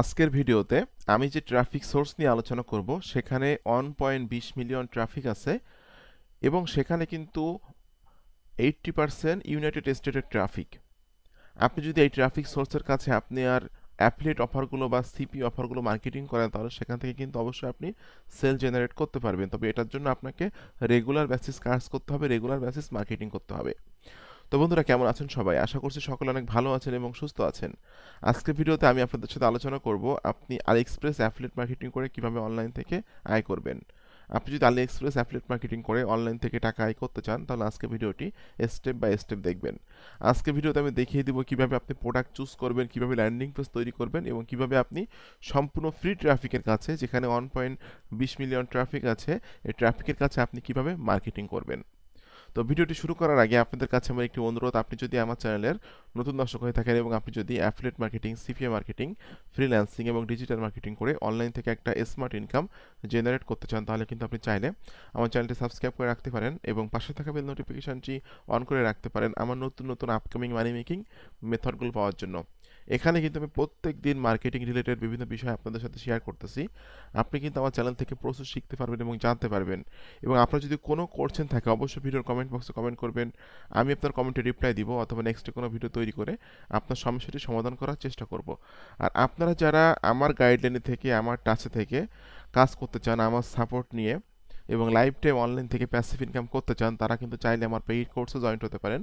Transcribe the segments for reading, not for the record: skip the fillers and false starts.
আজকের ভিডিওতে আমি যে ট্রাফিক সোর্স নিয়ে আলোচনা করব সেখানে 1.20 মিলিয়ন ট্রাফিক আছে এবং সেখানে কিন্তু 80% ইউনাইটেড স্টেটের ট্রাফিক। আপনি যদি এই ট্রাফিক সোর্সের কাছে আপনি আর অ্যাফিলিয়েট অফারগুলো বা সিপি অফারগুলো মার্কেটিং করেন, তাহলে সেখান থেকে কিন্তু অবশ্যই আপনি সেল জেনারেট করতে পারবেন। তবে এটার জন্য আপনাকে রেগুলার বেসিস কাজ করতে হবে, রেগুলার বেসিস মার্কেটিং করতে হবে। তো বন্ধুরা, কেমন আছেন সবাই? আশা করছি সকলে অনেক ভালো আছেন এবং সুস্থ আছেন। আজকের ভিডিওতে আমি আপনাদের সাথে আলোচনা করব আপনি আলিএক্সপ্রেস অ্যাফিলিয়েট মার্কেটিং করে কিভাবে অনলাইন থেকে আয় করবেন। আপনি যদি আলিএক্সপ্রেস অ্যাফিলিয়েট মার্কেটিং করে অনলাইন থেকে টাকা আয় করতে চান, তাহলে আজকে ভিডিওটি স্টেপ বাই স্টেপ দেখবেন। আজকে ভিডিওতে আমি দেখিয়ে দিব কিভাবে আপনি প্রোডাক্ট চুজ করবেন, কিভাবে ল্যান্ডিং পেজ তৈরি করবেন এবং কিভাবে আপনি সম্পূর্ণ ফ্রি ট্রাফিকের কাছে, যেখানে 1.20 মিলিয়ন ট্রাফিক আছে, এই ট্রাফিকের কাছে আপনি কিভাবে মার্কেটিং করবেন। তো ভিডিওটি শুরু করার আগে আপনাদের কাছে আমার একটি অনুরোধ, আপনি যদি আমার চ্যানেলের নতুন দর্শক হয়ে থাকেন এবং আপনি যদি affiliate marketing, CPA marketing, freelancing এবং ডিজিটাল মার্কেটিং করে অনলাইন থেকে একটা স্মার্ট ইনকাম জেনারেট করতে চান, তাহলে কিন্তু আপনি চাইলে আমার চ্যানেলটি সাবস্ক্রাইব করে রাখতে পারেন এবং পাশে থাকা বেল নোটিফিকেশনটি অন করে রাখতে পারেন আমার নতুন নতুন আপকামিং মানি মেকিং মেথডগুলো পাওয়ার জন্য। এখানে কিন্তু আমি প্রত্যেক দিন মার্কেটিং রিলেটেড বিভিন্ন বিষয় আপনাদের সাথে শেয়ার করতেছি। আপনি কিন্তু আমার চ্যানেল থেকে প্রচুর শিখতে পারবেন এবং জানতে পারবেন। এবং আপনার যদি কোনো কোশ্চেন থাকে, অবশ্যই ভিডিওর কমেন্ট বক্সে কমেন্ট করবেন। আমি আপনার কমেন্টে রিপ্লাই দিব অথবা নেক্সটে কোনো ভিডিও তৈরি করে আপনার সমস্যাটি সমাধান করার চেষ্টা করব। আর আপনারা যারা আমার গাইডলাইনে থেকে, আমার টাচে থেকে কাজ করতে চান আমার সাপোর্ট নিয়ে এবং লাইফ টাইম অনলাইন থেকে প্যাসিভ ইনকাম করতে চান, তারা কিন্তু চাইলে আমার পেইড কোর্সে জয়েন হতে পারেন।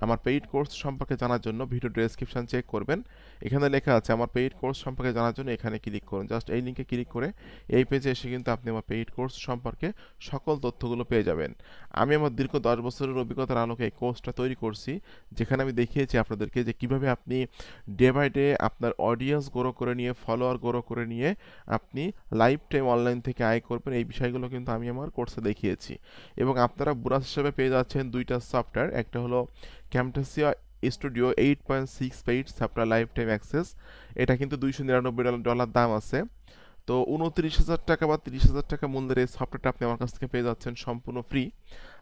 আমার পেইড কোর্স সম্পর্কে জানার জন্য ভিডিও ডেসক্রিপশন চেক করবেন, এখানে লেখা আছে আমার পেইড কোর্স সম্পর্কে জানার জন্য এখানে ক্লিক করুন। জাস্ট এই লিঙ্কে ক্লিক করে এই পেজে এসে কিন্তু আপনি আমার পেইড কোর্স সম্পর্কে সকল তথ্যগুলো পেয়ে যাবেন। আমি আমার দীর্ঘ 10 বছরের অভিজ্ঞতার আলোকে এই কোর্সটা তৈরি করছি, যেখানে আমি দেখিয়েছি আপনাদেরকে যে কীভাবে আপনি ডে বাই ডে আপনার অডিয়েন্স গ্রো করে নিয়ে, ফলোয়ার গ্রো করে নিয়ে আপনি লাইফ টাইম অনলাইন থেকে আয় করবেন। এই বিষয়গুলো কিন্তু আমি আমার কোর্সে দেখিয়েছি এবং আপনারা বোনাস হিসেবে পেয়ে যাচ্ছেন দুইটা সফটওয়্যার। একটা হলো Camtasia studio 8.6 paid software life time access, এটা কিন্তু $299 দাম আছে। তো 29,000 টাকা বা 30,000 টাকা মূল্যের এই সফটওয়্যারটা আপনি আমার কাছ থেকে পেয়ে যাচ্ছেন সম্পূর্ণ ফ্রি।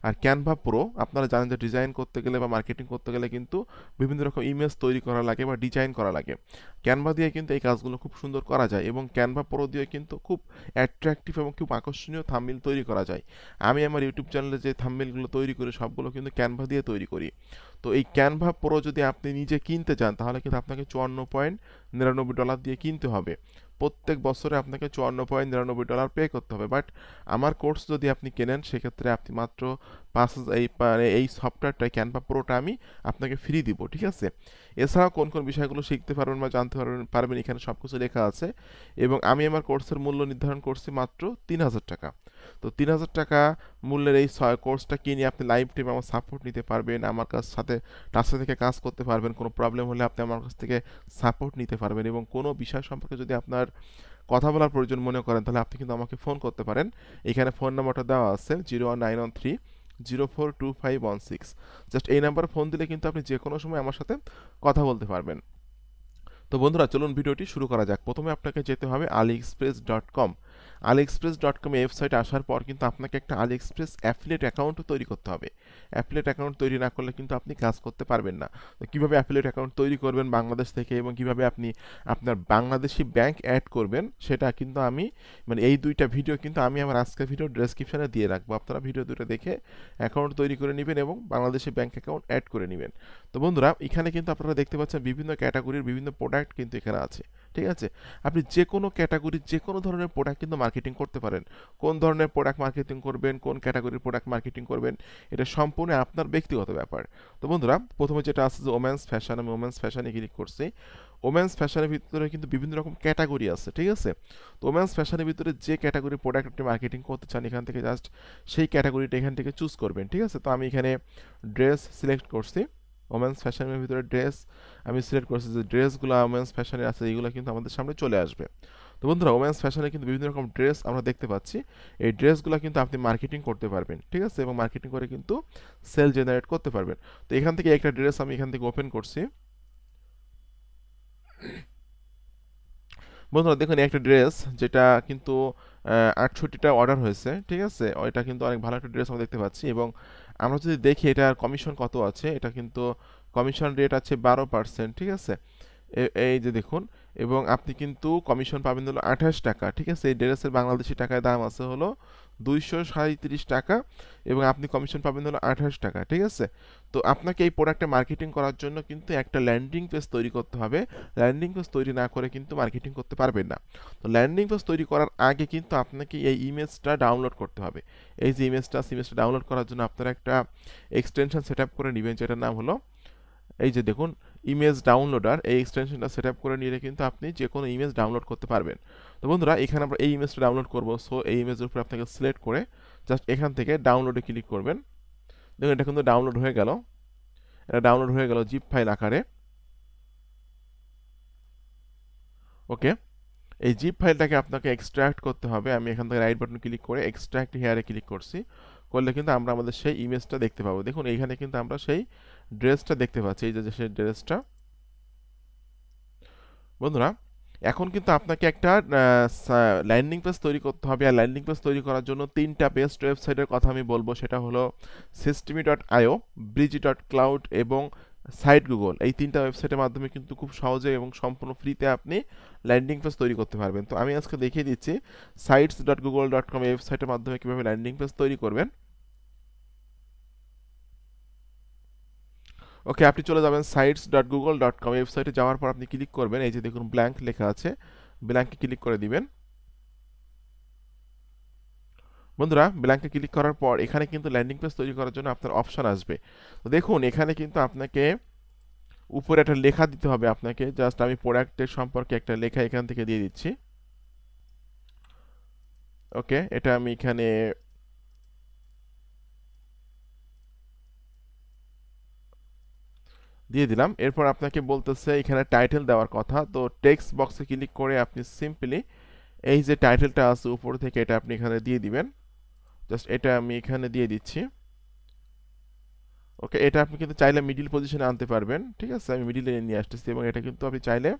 আর ক্যানভা প্রো, আপনারা জানেন যে ডিজাইন করতে গেলে বা মার্কেটিং করতে গেলে কিন্তু বিভিন্ন রকম ইমেজ তৈরি করা লাগে বা ডিজাইন করা লাগে। ক্যানভা দিয়ে কিন্তু এই কাজগুলো খুব সুন্দর করা যায় এবং ক্যানভা প্রো দিয়ে কিন্তু খুব অ্যাট্রাকটিভ এবং খুব আকর্ষণীয় থাম্বনেল তৈরি করা যায়। আমি আমার ইউটিউব চ্যানেলে যে থাম্বনেলগুলো তৈরি করি সবগুলো কিন্তু ক্যানভা দিয়ে তৈরি করি। তো এই ক্যানভা প্রো যদি আপনি নিজে কিনতে চান, তাহলে কিন্তু আপনাকে $54.99 দিয়ে কিনতে হবে। প্রত্যেক বছরে আপনাকে $54.99 পে করতে হবে। বাট আমার কোর্স যদি আপনি কেনেন, সেক্ষেত্রে আপনি মাত্র 5,000 এই সফটওয়্যারটা ক্যানভা প্রোটা আমি আপনাকে ফ্রি দিব, ঠিক আছে? এছাড়াও কোন কোন বিষয়গুলো শিখতে পারবেন বা জানতে পারবেন এখানে সব কিছু লেখা আছে। এবং আমি আমার কোর্সের মূল্য নির্ধারণ করছি মাত্র 3,000 টাকা। তো 3,000 টাকা মূল্যের এই কোর্সটা কিনে আপনি লাইফ টাইম আমার সাপোর্ট নিতে পারবেন, আমার সাথে টাচে থেকে কাজ করতে পারবেন। কোনো প্রবলেম হলে আপনি আমার কাছ থেকে সাপোর্ট নিতে পারবেন এবং কোনো বিষয় সম্পর্কে যদি আপনার কথা বলার প্রয়োজন মনে করেন, তাহলে আপনি কিন্তু আমাকে ফোন করতে পারেন। এখানে ফোন নাম্বারটা দেওয়া আছে 01913 042516। জাস্ট এই নাম্বারে ফোন দিলে কিন্তু আপনি যে কোনো সময় আমার সাথে কথা বলতে পারবেন। তো বন্ধুরা, চলুন ভিডিওটি শুরু করা যাক। প্রথমে আপনাকে যেতে হবে aliexpress.com। aliexpress.com ওয়েবসাইটে আসার পর কিন্তু আপনাকে একটা আলিএক্সপ্রেস অ্যাফিলিয়েট অ্যাকাউন্ট তৈরি করতে হবে। অ্যাফিলিয়েট অ্যাকাউন্ট তৈরি না করলে কিন্তু আপনি কাজ করতে পারবেন না। তো কীভাবে অ্যাফিলিয়েট অ্যাকাউন্ট তৈরি করবেন বাংলাদেশ থেকে এবং কীভাবে আপনি আপনার বাংলাদেশি ব্যাংক অ্যাড করবেন, সেটা কিন্তু আমি এই দুইটা ভিডিও কিন্তু আমি আমার আজকের ভিডিও ডেসক্রিপশনে দিয়ে রাখবো। আপনারা ভিডিও দুটো দেখে অ্যাকাউন্ট তৈরি করে নেবেন এবং বাংলাদেশি ব্যাংক অ্যাকাউন্ট অ্যাড করে নেবেন। তো বন্ধুরা, এখানে কিন্তু আপনারা দেখতে পাচ্ছেন বিভিন্ন ক্যাটাগরির বিভিন্ন প্রোডাক্ট কিন্তু এখানে আছে, ঠিক আছে? আপনি যে কোনো ক্যাটাগরির যে কোনো ধরনের প্রোডাক্ট কিন্তু মার্কেটিং করতে পারেন। কোন ধরনের প্রোডাক্ট মার্কেটিং করবেন, কোন ক্যাটাগরির প্রোডাক্ট মার্কেটিং করবেন, এটা সম্পূর্ণ আপনার ব্যক্তিগত ব্যাপার। তো বন্ধুরা, প্রথমে যেটা আছে যে ওমেন্স ফ্যাশন, আমি ওমেন্স ফ্যাশনে ক্লিক করছি। ওমেন্স ফ্যাশনের ভিতরে কিন্তু বিভিন্ন রকম ক্যাটাগরি আছে, ঠিক আছে? তো ওমেন্স ফ্যাশনের ভিতরে যে ক্যাটাগরি প্রোডাক্ট আপনি মার্কেটিং করতে চান, এখান থেকে জাস্ট সেই ক্যাটাগরিটা এখান থেকে চুজ করবেন, ঠিক আছে? তো আমি এখানে ড্রেস সিলেক্ট করছি। ওমেন্স ফ্যাশনের ভিতরে ড্রেস আমি সিলেক্ট করছি, যে ড্রেসগুলো ওমেন্স ফ্যাশনে আছে এইগুলো কিন্তু আমাদের সামনে চলে আসবে। তো বন্ধুরা, ওমেন্স ফ্যাশনে কিন্তু বিভিন্ন রকম ড্রেস আমরা দেখতে পাচ্ছি। এই ড্রেসগুলো কিন্তু আপনি মার্কেটিং করতে পারবেন, ঠিক আছে? এবং মার্কেটিং করে কিন্তু সেল জেনারেট করতে পারবেন। তো এখান থেকে একটা ড্রেস আমি এখান থেকে ওপেন করছি। বন্ধুরা দেখুন, একটা ড্রেস যেটা কিন্তু 68টা অর্ডার হয়েছে, ঠিক আছে? এটা কিন্তু অনেক ভালো একটা ড্রেস আমরা দেখতে পাচ্ছি। এবং আমরা যদি দেখি এটার কমিশন কত আছে, এটা কিন্তু কমিশন রেট আছে 12%, ঠিক আছে? এই যে দেখুন, এবং আপনি কিন্তু কমিশন পাবেন হলো 28 টাকা, ঠিক আছে। এই ড্রেসের বাংলাদেশি টাকায় দাম আছে হলো 237 টাকা এবং আপনি কমিশন পাবেন হলো 28 টাকা, ঠিক আছে। তো আপনাকে এই প্রোডাক্টে মার্কেটিং করার জন্য কিন্তু একটা ল্যান্ডিং পেজ তৈরি করতে হবে। ল্যান্ডিং পেজ তৈরি না করে কিন্তু মার্কেটিং করতে পারবেন না। তো ল্যান্ডিং পেজ তৈরি করার আগে কিন্তু আপনাকে এই ইমেজটা ডাউনলোড করতে হবে। এই যে ইমেজটা ডাউনলোড করার জন্য আপনারা একটা এক্সটেনশন সেট আপ করে নেবেন, যেটার নাম হলো এই যে দেখুন ইমেজ ডাউনলোডার। এই এক্সটেনশনটা সেট আপ করে নিলে কিন্তু আপনি যে কোনো ইমেজ ডাউনলোড করতে পারবেন। তো বন্ধুরা, এখানে আমরা এই ইমেজটা ডাউনলোড করব। সো এই ইমেজের উপর আপনাকে সিলেক্ট করে জাস্ট এখান থেকে ডাউনলোডে ক্লিক করবেন। দেখুন এটা কিন্তু ডাউনলোড হয়ে গেল। এটা ডাউনলোড হয়ে গেল জিপ ফাইল আকারে। ওকে, এই জিপ ফাইলটাকে আপনাকে এক্সট্রাক্ট করতে হবে। আমি এখান থেকে রাইট বাটন ক্লিক করে এক্সট্রাক্ট হেয়ারে ক্লিক করছি। করলে কিন্তু আমরা আমাদের সেই ইমেজটা দেখতে পাবো। দেখুন এইখানে কিন্তু আমরা সেই ড্রেসটা দেখতে পাচ্ছি, এই যে সেই ড্রেসটা। বন্ধুরা, এখন কিন্তু আপনাকে একটা ল্যান্ডিং পেজ তৈরি করতে হবে। আর ল্যান্ডিং পেজ তৈরি করার জন্য 3টা বেস্ট ওয়েবসাইটের কথা আমি বলবো। সেটা হলো systemy.io, brigy.cloud এবং সাইট গুগল। এই 3টা ওয়েবসাইটের মাধ্যমে কিন্তু খুব সহজে এবং সম্পূর্ণ ফ্রিতে আপনি ল্যান্ডিং পেজ তৈরি করতে পারবেন। তো আমি আজকে দেখিয়ে দিচ্ছি sites.google.com ওয়েবসাইটের মাধ্যমে কীভাবে ল্যান্ডিং পেজ তৈরি করবেন। ওকে, আপনি চলে যাবেন sites.google.com ওয়েবসাইটে। যাওয়ার পর আপনি ক্লিক করবেন, এই যে দেখুন ব্ল্যাঙ্ক লেখা আছে, ব্ল্যাঙ্কে ক্লিক করে দিবেন। বন্ধুরা, ব্ল্যাঙ্কে ক্লিক করার পর এখানে কিন্তু ল্যান্ডিং পেজ তৈরি করার জন্য আপনার অপশন আসবে। তো দেখুন এখানে কিন্তু আপনাকে উপরে একটা লেখা দিতে হবে আপনাকে। জাস্ট আমি প্রোডাক্টের সম্পর্কে একটা লেখা এখান থেকে দিয়ে দিচ্ছি। ওকে, এটা আমি এখানে দিয়ে দিলাম। এরপর আপনাকে বলতেছে এখানে টাইটেল দেওয়ার কথা। তো টেক্সট বক্সে ক্লিক করে আপনি সিম্পলি এই যে টাইটেলটা আছে উপর থেকে এটা আপনি এখানে দিয়ে দিবেন। জাস্ট এটা আমি এখানে দিয়ে দিচ্ছি। ওকে, এটা আপনি কিন্তু চাইলে মিডিল পজিশনে আনতে পারবেন, ঠিক আছে। আমি মিডিলে নিয়ে আসতেছি এবং এটা কিন্তু আপনি চাইলে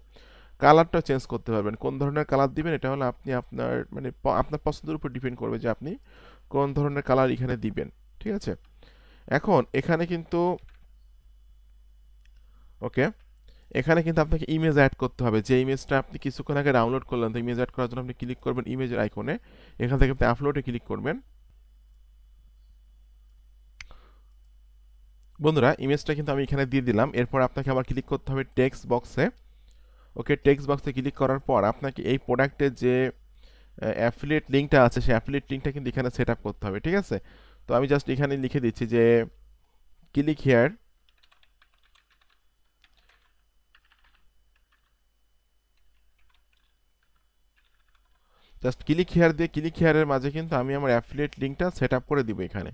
কালারটা চেঞ্জ করতে পারবেন। কোন ধরনের কালার দিবেন এটা হলো আপনি আপনার মানে আপনার পছন্দের উপর ডিপেন্ড করবে যে আপনি কোন ধরনের কালার এখানে দিবেন, ঠিক আছে। এখন এখানে কিন্তু ওকে, এখানে কিন্তু আপনাকে ইমেজ অ্যাড করতে হবে। যে ইমেজটা আপনি কিছুক্ষণ আগে ডাউনলোড করলেন, তো ইমেজ অ্যাড করার জন্য আপনি ক্লিক করবেন ইমেজের আইকনে। এখান থেকে আপনি আপলোডে ক্লিক করবেন। বন্ধুরা, ইমেজটা কিন্তু আমি এখানে দিয়ে দিলাম। এরপর আপনাকে আবার ক্লিক করতে হবে টেক্সট বক্সে। ওকে, টেক্সট বক্সে ক্লিক করার পর আপনাকে এই প্রোডাক্টের যে অ্যাফিলিয়েট লিঙ্কটা আছে সেই অ্যাফিলিয়েট লিঙ্কটা কিন্তু এখানে সেট আপ করতে হবে, ঠিক আছে। তো আমি জাস্ট এখানে লিখে দিচ্ছি যে click here, just click here দিয়ে ক্লিক হিয়ারের মাঝে কিন্তু আমি আমার অ্যাফিলিয়েট লিঙ্কটা সেট আপ করে দিব এখানে।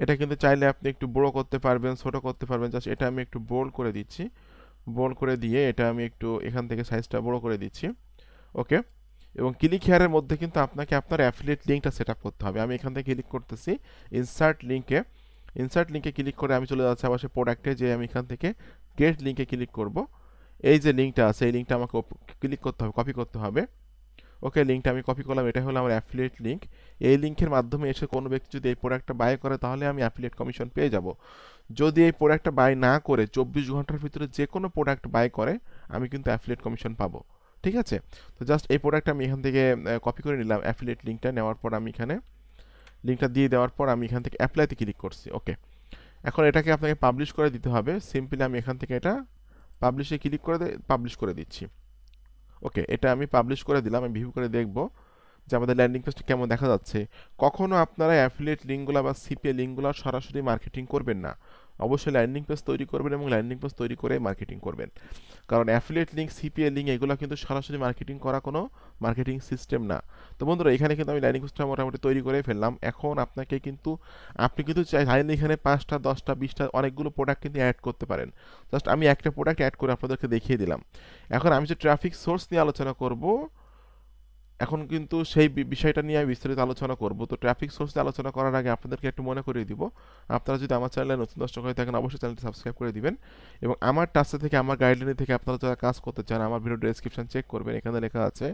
এটা কিন্তু চাইলে আপনি একটু বড় করতে পারবেন, ছোট করতে পারবেন। জাস্ট এটা আমি একটু বোল্ড করে দিচ্ছি। বোল্ড করে দিয়ে এটা আমি একটু এখান থেকে সাইজটা বড় করে দিচ্ছি। ওকে, এবং ক্লিক হেয়ারের মধ্যে কিন্তু আপনাকে আপনার অ্যাফিলিয়েট লিঙ্কটা সেট আপ করতে হবে। আমি এখান থেকে ক্লিক করতেছি ইনসার্ট লিঙ্কে। ইনসার্ট লিঙ্কে ক্লিক করে আমি চলে যাচ্ছি আবার সে প্রোডাক্টে, যে আমি এখান থেকে গেট লিঙ্কে ক্লিক করব। এই যে লিঙ্কটা আছে এই লিঙ্কটা আমাকে ক্লিক করতে হবে, কপি করতে হবে। ওকে, লিঙ্কটা আমি কপি করলাম। এটা হলো আমার অ্যাফিলিয়েট লিঙ্ক। এই লিঙ্কের মাধ্যমে এসে কোনো ব্যক্তি যদি এই প্রোডাক্টটা বাই করে তাহলে আমি অ্যাফিলিয়েট কমিশন পেয়ে যাব। যদি এই প্রোডাক্টটা বাই না করে 24 ঘন্টার ভিতরে যে কোনো প্রোডাক্ট বাই করে আমি কিন্তু অ্যাফিলিয়েট কমিশন পাবো, ঠিক আছে। তো জাস্ট এই প্রোডাক্টটা আমি এখান থেকে কপি করে নিলাম। অ্যাফিলিয়েট লিঙ্কটা নেওয়ার পর আমি এখানে লিঙ্কটা দিয়ে দেওয়ার পর আমি এখান থেকে অ্যাপ্লাইতে ক্লিক করছি। ওকে, এখন এটাকে আপনাকে পাবলিশ করে দিতে হবে। সিম্পলি আমি এখান থেকে এটা পাবলিশে ক্লিক করে পাবলিশ করে দিচ্ছি। ওকে, এটা আমি পাবলিশ করে দিলাম। আমি ভিউ করে দেখব যে আমাদের ল্যান্ডিং পেজটা কেমন দেখা যাচ্ছে। কখনো আপনারা অ্যাফিলিয়েট লিঙ্কগুলো বা সিপিএ লিঙ্কগুলো সরাসরি মার্কেটিং করবেন না। অবশ্যই ল্যান্ডিং পেজ তৈরি করবেন এবং ল্যান্ডিং পেজ তৈরি করে মার্কেটিং করবেন। কারণ অ্যাফিলিয়েট লিঙ্ক, সিপিএ লিঙ্ক এগুলো কিন্তু সরাসরি মার্কেটিং করা কোনো মার্কেটিং সিস্টেম না। তো বন্ধুরা, এখানে কিন্তু আমি ল্যান্ডিং পেজটা মোটামুটি তৈরি করে ফেললাম। এখন আপনাকে কিন্তু আপনি কিন্তু চাইলে এখানে 5টা 10টা 20টা অনেকগুলো প্রোডাক্ট কিন্তু অ্যাড করতে পারেন। জাস্ট আমি একটা প্রোডাক্ট অ্যাড করে আপনাদেরকে দেখিয়ে দিলাম। এখন আমি যে ট্রাফিক সোর্স নিয়ে আলোচনা করব, এখন কিন্তু সেই বিষয়টা নিয়ে আমি বিস্তারিত আলোচনা করব। তো ট্রাফিক সোর্স নিয়ে আলোচনা করার আগে আপনাদেরকে একটু মনে করিয়ে দিব, আপনারা যদি আমার চ্যানেলে নতুন দর্শক হয়ে থাকেন অবশ্যই চ্যানেলটি সাবস্ক্রাইব করে দিবেন। এবং আমার টাচে থেকে, আমার গাইডলাইনে থেকে আপনারা যারা কাজ করতে চান আমার ভিডিও ডেসক্রিপশন চেক করবেন। এখানে লেখা আছে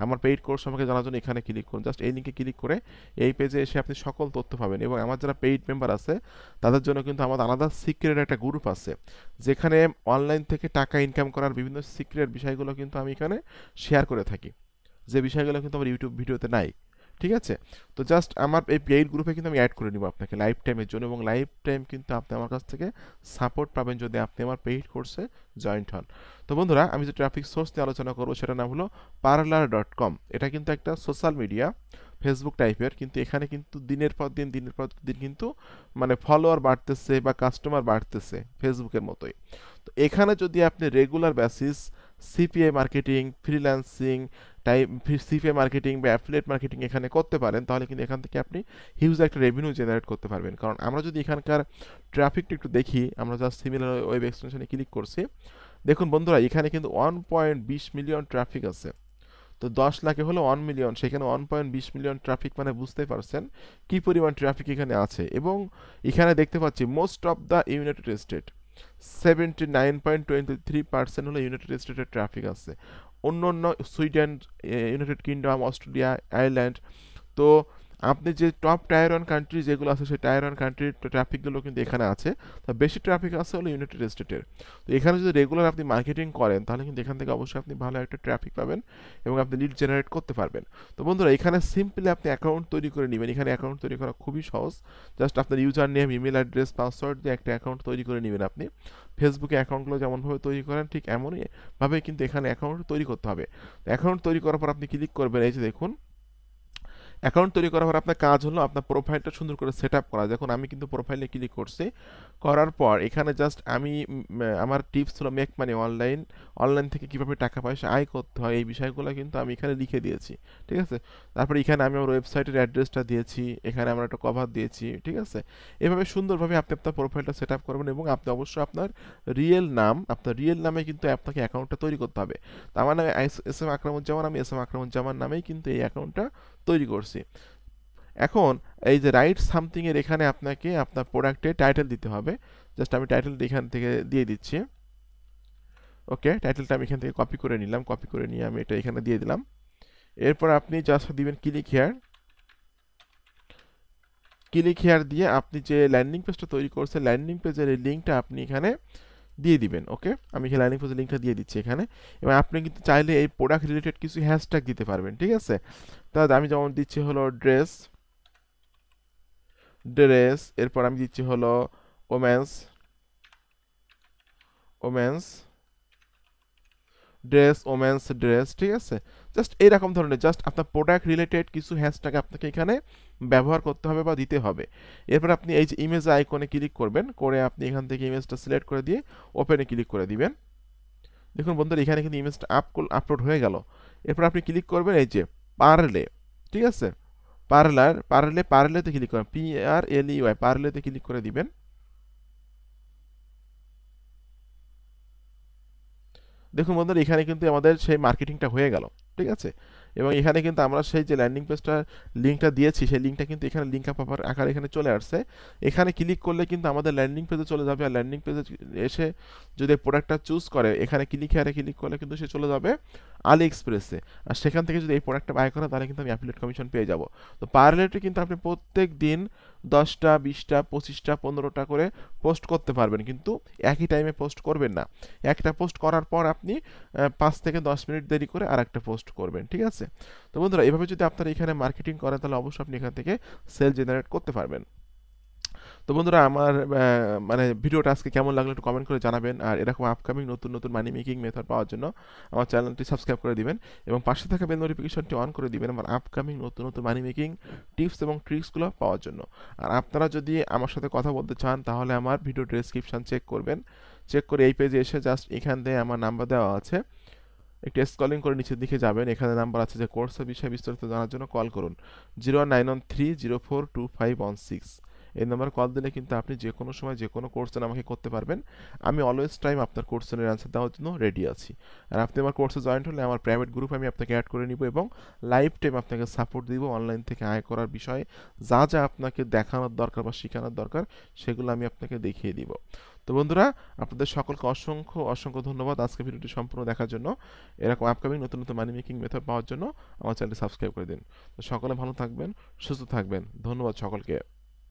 আমার পেইড কোর্স সম্পর্কে জানার জন্য এখানে ক্লিক করুন। জাস্ট এই লিঙ্কে ক্লিক করে এই পেজে এসে আপনি সকল তথ্য পাবেন। এবং আমার যারা পেইড মেম্বার আছে তাদের জন্য কিন্তু আমাদের আলাদা সিক্রেট একটা গ্রুপ আছে, যেখানে অনলাইন থেকে টাকা ইনকাম করার বিভিন্ন সিক্রেট বিষয়গুলো কিন্তু আমি এখানে শেয়ার করে থাকি, যে বিষয়গুলো কিন্তু আমার ইউটিউব ভিডিওতে নাই। ঠিক আছে, তো জাস্ট আমার এই পেইড গ্রুপে কিন্তু আমি অ্যাড করে নিব আপনাকে লাইফ টাইমের জন্য, এবং লাইফ টাইম কিন্তু আপনি আমার কাছ থেকে সাপোর্ট পাবেন যদি আপনি আমার পেইড কোর্সে জয়েন্ট হন। তো বন্ধুরা, আমি যে ট্রাফিক সোর্স নিয়ে আলোচনা করবো সেটার নাম হলো parler.com। এটা কিন্তু একটা সোশ্যাল মিডিয়া, ফেসবুক টাইপের, কিন্তু এখানে কিন্তু দিনের পর দিন কিন্তু মানে ফলোয়ার বাড়তেছে বা কাস্টমার বাড়তেছে ফেসবুকের মতোই। তো এখানে যদি আপনি regular basis CPA marketing, freelancing CPA marketing বা অ্যাফিলিয়েট মার্কেটিং এখানে করতে পারেন, তাহলে কিন্তু এখান থেকে আপনি হিউজ একটা রেভিনিউ জেনারেট করতে পারবেন। কারণ আমরা যদি এখানকার ট্রাফিকটা একটু দেখি, আমরা জাস্ট সিমিলার ওয়েব এক্সটেনশনে ক্লিক করছি, দেখুন বন্ধুরা এখানে কিন্তু 1.20 মিলিয়ন ট্রাফিক আছে। তো 10 লাখে হলো 1 মিলিয়ন, সেখানে 1.20 মিলিয়ন ট্রাফিক, মানে বুঝতেই পারছেন কি পরিমাণ ট্রাফিক এখানে আছে। এবং এখানে দেখতে পাচ্ছি most of the United state 79.23% হলো ইউনাইটেড স্টেটের ট্রাফিক আছে। অন্য অন্য Sweden, United kingdom, Australia, Ireland, তো আপনি যে টপ টায়ার 1 কান্ট্রি যেগুলো আছে সেই টায়ার 1 কান্ট্রির ট্রাফিকগুলো কিন্তু এখানে আছে। তো বেশি ট্রাফিক আছে হলো ইউনাইটেড স্টেটের। তো এখানে যদি রেগুলার আপনি মার্কেটিং করেন তাহলে কিন্তু এখান থেকে অবশ্যই আপনি ভালো একটা ট্রাফিক পাবেন এবং আপনি লিড জেনারেট করতে পারবেন। তো বন্ধুরা, এখানে সিম্পলি আপনি অ্যাকাউন্ট তৈরি করে নেবেন। এখানে অ্যাকাউন্ট তৈরি করা খুবই সহজ। জাস্ট আপনার user name, email address, password দিয়ে একটা অ্যাকাউন্ট তৈরি করে নেবেন। আপনি ফেসবুকে অ্যাকাউন্টগুলো যেমনভাবে তৈরি করেন ঠিক এমনই ভাবে কিন্তু এখানে অ্যাকাউন্ট তৈরি করতে হবে। অ্যাকাউন্ট তৈরি করার পর আপনি ক্লিক করবেন, এই যে দেখুন অ্যাকাউন্ট তৈরি করার পর আপনার কাজ হলো আপনার প্রোফাইলটা সুন্দর করে সেট আপ করা। দেখুন আমি কিন্তু প্রোফাইলে ক্লিক করছি, করার পর এখানে জাস্ট আমি আমার টিপস হলো মেক মানি অনলাইন থেকে কীভাবে টাকা পয়সা আয় করতে হয় এই বিষয়গুলো কিন্তু আমি এখানে লিখে দিয়েছি। ঠিক আছে, তারপরে এখানে আমি আমার ওয়েবসাইটের অ্যাড্রেসটা দিয়েছি, এখানে আমরা একটা কভার দিয়েছি। ঠিক আছে, এভাবে সুন্দরভাবে আপনি আপনার প্রোফাইলটা সেট আপ করবেন এবং আপনি অবশ্যই আপনার রিয়েল নামে কিন্তু আপনাকে অ্যাকাউন্টটা তৈরি করতে হবে। তো আমার নামে এস এম আকরামুজ্জামান, আমি এস এম আকরামুজ্জামান নামেই কিন্তু এই অ্যাকাউন্টটা তৈরি করছি। এখন এই যে রাইট সামথিং এর এখানে আপনাকে আপনার প্রোডাক্টে টাইটেল দিতে হবে। জাস্ট আমি টাইটেলটা এখান থেকে দিয়ে দিচ্ছি। ওকে, টাইটেলটা আমি এখান থেকে কপি করে নিলাম, কপি করে নিয়ে আমি এটা এখানে দিয়ে দিলাম। এরপর আপনি জাস্ট দিবেন ক্লিক হিয়ার দিয়ে আপনি যে ল্যান্ডিং পেজটা তৈরি করছেন ল্যান্ডিং পেজের এই লিঙ্কটা আপনি এখানে দিয়ে দিবেন। ওকে, আমি এখানে ল্যান্ডিং পেজের লিঙ্কটা দিয়ে দিচ্ছি এখানে। এবং আপনি কিন্তু চাইলে এই প্রোডাক্ট রিলেটেড কিছু হ্যাশট্যাগ দিতে পারবেন। ঠিক আছে, তাহলে আমি যেমন দিচ্ছি হলো ড্রেস, এরপর আমি দিচ্ছি হলো ওমেন্স ড্রেস। ঠিক আছে, জাস্ট এইরকম ধরনের জাস্ট আপনার প্রোডাক্ট রিলেটেড কিছু হ্যাশট্যাগ আপনাকে এখানে ব্যবহার করতে হবে বা দিতে হবে। এরপর আপনি এই যে ইমেজ আইকনে ক্লিক করবেন, করে আপনি এখান থেকে ইমেজটা সিলেক্ট করে দিয়ে ওপেনে ক্লিক করে দিবেন। দেখুন বন্ধুরা, এখানে কিন্তু ইমেজটা আপলোড হয়ে গেল। এরপর আপনি ক্লিক করবেন এই যে পারলে। ঠিক আছে, পারলেতে ক্লিক করবেন, PRLEY, পারলেতে ক্লিক করে দিবেন। দেখুন বন্ধুরা, এখানে কিন্তু আমাদের সেই মার্কেটিংটা হয়ে গেল। ঠিক আছে, এবং এখানে কিন্তু আমরা সেই যে ল্যান্ডিং পেজটা লিঙ্কটা দিয়েছি সেই লিঙ্কটা কিন্তু এখানে লিঙ্ক আপ আকার এখানে চলে আসছে। এখানে ক্লিক করলে কিন্তু আমাদের ল্যান্ডিং পেজে চলে যাবে। আর ল্যান্ডিং পেজে এসে যদি প্রোডাক্টটা চুজ করে এখানে ক্লিক করলে কিন্তু সে চলে যাবে আলি এক্সপ্রেসে। আর সেখান থেকে যদি এই প্রোডাক্টটা বাই করে তাহলে কিন্তু আমি অ্যাফিলিয়েট কমিশন পেয়ে যাব। তো পারলেটে কিন্তু আপনি প্রত্যেক দিন 10টা 20টা 25টা 15টা করে পোস্ট করতে পারবেন, কিন্তু একই টাইমে পোস্ট করবেন না। একটা পোস্ট করার পর আপনি 5 থেকে 10 মিনিট দেরি করে আর একটা পোস্ট করবেন। ঠিক আছে, তো বন্ধুরা এভাবে যদি আপনারা এখানে মার্কেটিং করেন তাহলে অবশ্যই আপনি এখান থেকে সেল জেনারেট করতে পারবেন। তো বন্ধুরা, আমার মানে ভিডিওটা আজকে কেমন লাগলো একটু কমেন্ট করে জানাবেন। আর এরকম আপকামিং নতুন নতুন মানি মেকিং মেথড পাওয়ার জন্য আমার চ্যানেলটি সাবস্ক্রাইব করে দিবেন এবং পাশে থাকা বেল নোটিফিকেশনটি অন করে দিবেন আমার আপকামিং নতুন নতুন মানি মেকিং টিপস এবং ট্রিক্সগুলো পাওয়ার জন্য। আর আপনারা যদি আমার সাথে কথা বলতে চান তাহলে আমার ভিডিও ডেসক্রিপশন চেক করবেন। চেক করে এই পেজে এসে জাস্ট এখান থেকে আমার নাম্বার দেওয়া আছে, একটু স্ক্রলিং করে নিচের দিকে যাবেন, এখানে নাম্বার আছে যে কোর্সের বিষয়ে বিস্তারিত জানার জন্য কল করুন 01913042516। এই নাম্বারে কল দিলে কিন্তু আপনি যে কোনো সময় যে কোনো কোশ্চেন আমাকে করতে পারবেন। আমি অলওয়েজ টাইম আপনার কোশ্চেনের অ্যান্সার দেওয়ার জন্য রেডি আছি। আর আপনি আমার কোর্সে জয়েন হলে আমার প্রাইভেট গ্রুপ আমি আপনাকে অ্যাড করে নিব এবং লাইফ টাইম আপনাকে সাপোর্ট দিব অনলাইন থেকে আয় করার বিষয়ে। যা যা আপনাকে দেখানোর দরকার বা শেখানোর দরকার সেগুলো আমি আপনাকে দেখিয়ে দিব। তো বন্ধুরা, আপনাদের সকলকে অসংখ্য অসংখ্য ধন্যবাদ আজকে ভিডিওটি সম্পূর্ণ দেখার জন্য। এরকম আপকামিং নতুন নতুন মানি মেকিং মেথড পাওয়ার জন্য আমার চ্যানেলটি সাবস্ক্রাইব করে দিন। তো সকলে ভালো থাকবেন, সুস্থ থাকবেন। ধন্যবাদ সকলকে।